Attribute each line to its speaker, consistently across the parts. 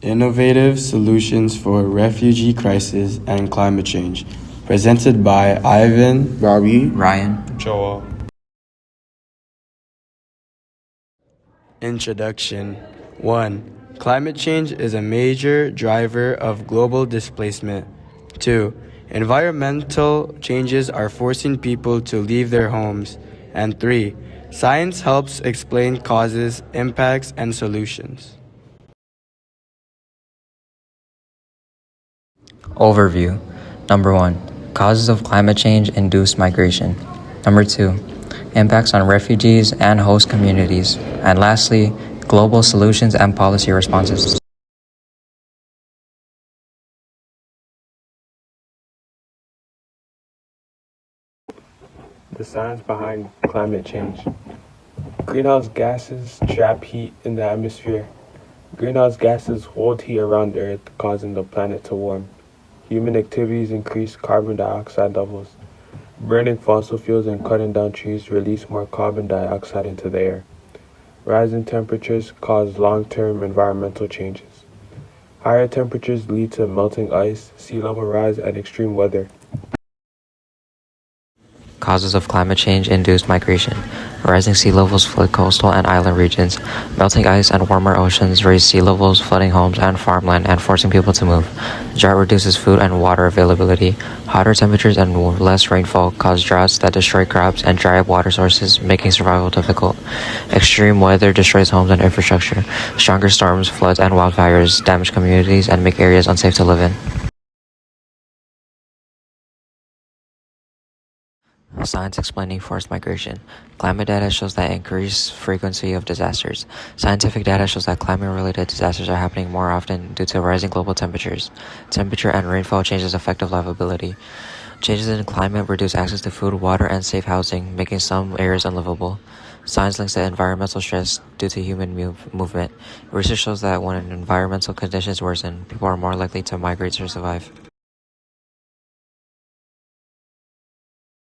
Speaker 1: Innovative Solutions for Refugee Crisis and Climate Change, presented by Ivan,
Speaker 2: Bobby,
Speaker 3: Ryan.
Speaker 4: Joel.
Speaker 1: Introduction 1. Climate change is a major driver of global displacement. 2. Environmental changes are forcing people to leave their homes. And 3. Science helps explain causes, impacts, and solutions.
Speaker 3: Overview. Number 1. Causes of climate change induced migration. Number 2. Impacts on refugees and host communities. And lastly, global solutions and policy responses.
Speaker 4: The science behind climate change. Greenhouse gases trap heat in the atmosphere. Greenhouse gases hold heat around the Earth, causing the planet to warm. Human activities increase carbon dioxide levels. Burning fossil fuels and cutting down trees release more carbon dioxide into the air. Rising temperatures cause long-term environmental changes. Higher temperatures lead to melting ice, sea level rise, and extreme weather.
Speaker 3: Causes of climate change induced migration. Rising sea levels flood coastal and island regions. Melting ice and warmer oceans raise sea levels, flooding homes and farmland and forcing people to move. Drought reduces food and water availability. Hotter temperatures and less rainfall cause droughts that destroy crops and dry up water sources, making survival difficult. Extreme weather destroys homes and infrastructure. Stronger storms, floods, and wildfires damage communities and make areas unsafe to live in. Science explaining forced migration. Climate data shows that increased frequency of disasters. Scientific data shows that climate-related disasters are happening more often due to rising global temperatures. Temperature and rainfall changes effective livability. Changes in climate reduce access to food, water, and safe housing, making some areas unlivable. Science links to environmental stress due to human movement. Research shows that when environmental conditions worsen, people are more likely to migrate to survive.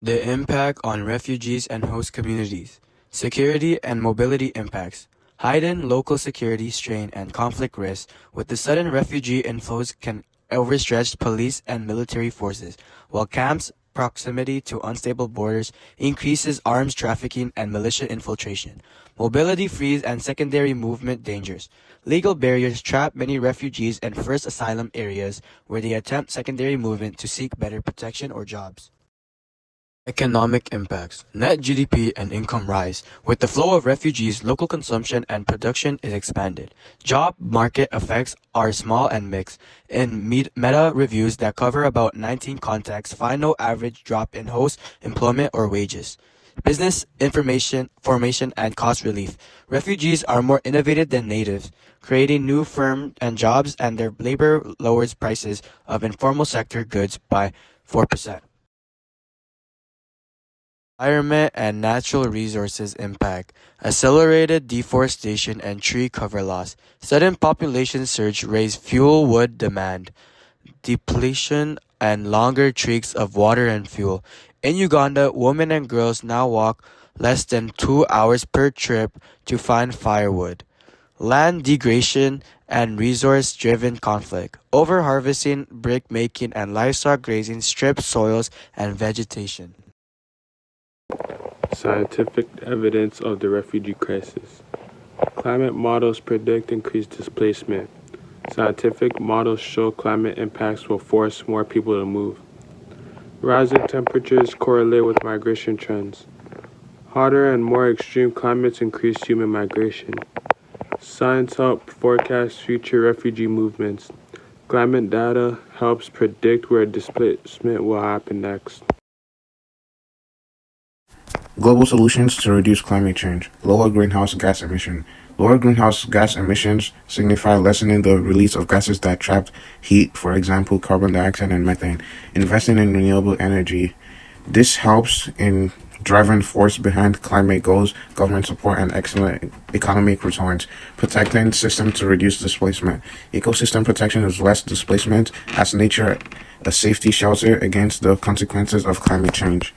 Speaker 1: The impact on refugees and host communities. Security and mobility impacts. Heightened local security strain and conflict risks with the sudden refugee inflows can overstretch police and military forces, while camps' proximity to unstable borders increases arms trafficking and militia infiltration. Mobility freeze and secondary movement dangers. Legal barriers trap many refugees in first asylum areas where they attempt secondary movement to seek better protection or jobs. Economic impacts. Net GDP and income rise. With the flow of refugees, local consumption and production is expanded. Job market effects are small and mixed. In meta reviews that cover about 19 contexts, find no average drop in host employment or wages. Business information formation and cost relief. Refugees are more innovative than natives, creating new firms and jobs, and their labor lowers prices of informal sector goods by 4%. Environment and natural resources impact. Accelerated deforestation and tree cover loss. Sudden population surge raise fuel wood demand. Depletion and longer treks of water and fuel. In Uganda, women and girls now walk less than 2 hours per trip to find firewood. Land degradation and resource-driven conflict. Overharvesting, brick making, and livestock grazing strip soils and vegetation.
Speaker 4: Scientific evidence of the refugee crisis. Climate models predict increased displacement. Scientific models show climate impacts will force more people to move. Rising temperatures correlate with migration trends. Hotter and more extreme climates increase human migration. Science helps forecast future refugee movements. Climate data helps predict where displacement will happen next.
Speaker 2: Global solutions to reduce climate change. Lower greenhouse gas emission. Lower greenhouse gas emissions signify lessening the release of gases that trap heat, for example, carbon dioxide and methane. Investing in renewable energy. This helps in driving force behind climate goals, government support, and excellent economic returns. Protecting system to reduce displacement. Ecosystem protection is less displacement as nature a safety shelter against the consequences of climate change.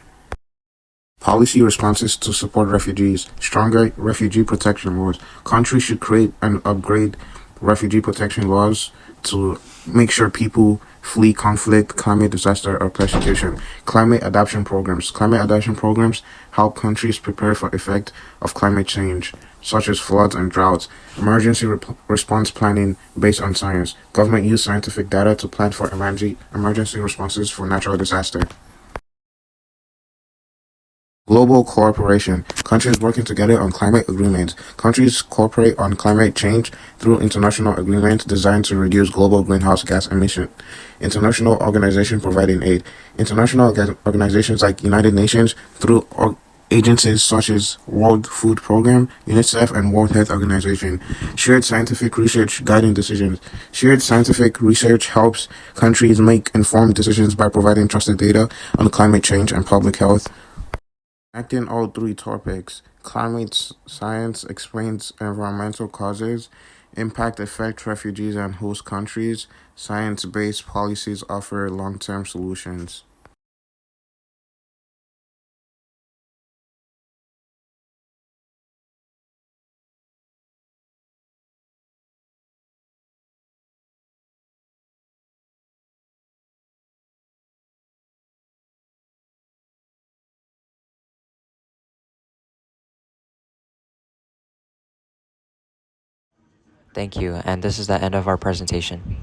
Speaker 2: Policy responses to support refugees. Stronger refugee protection laws. Countries should create and upgrade refugee protection laws to make sure people flee conflict, climate disaster, or persecution. Climate adaptation programs. Climate adaptation programs help countries prepare for effect of climate change, such as floods and droughts. Emergency response planning based on science. Government use scientific data to plan for emergency responses for natural disaster. Global cooperation. Countries working together on climate agreements. Countries cooperate on climate change through international agreements designed to reduce global greenhouse gas emission. International organizations providing aid. International organizations like United Nations through agencies such as World Food Program, UNICEF, and World Health Organization. Shared scientific research guiding decisions. Shared scientific research helps countries make informed decisions by providing trusted data on climate change and public health. Connecting all three topics, climate science explains environmental causes, impact affect refugees and host countries, science-based policies offer long-term solutions.
Speaker 3: Thank you, and this is the end of our presentation.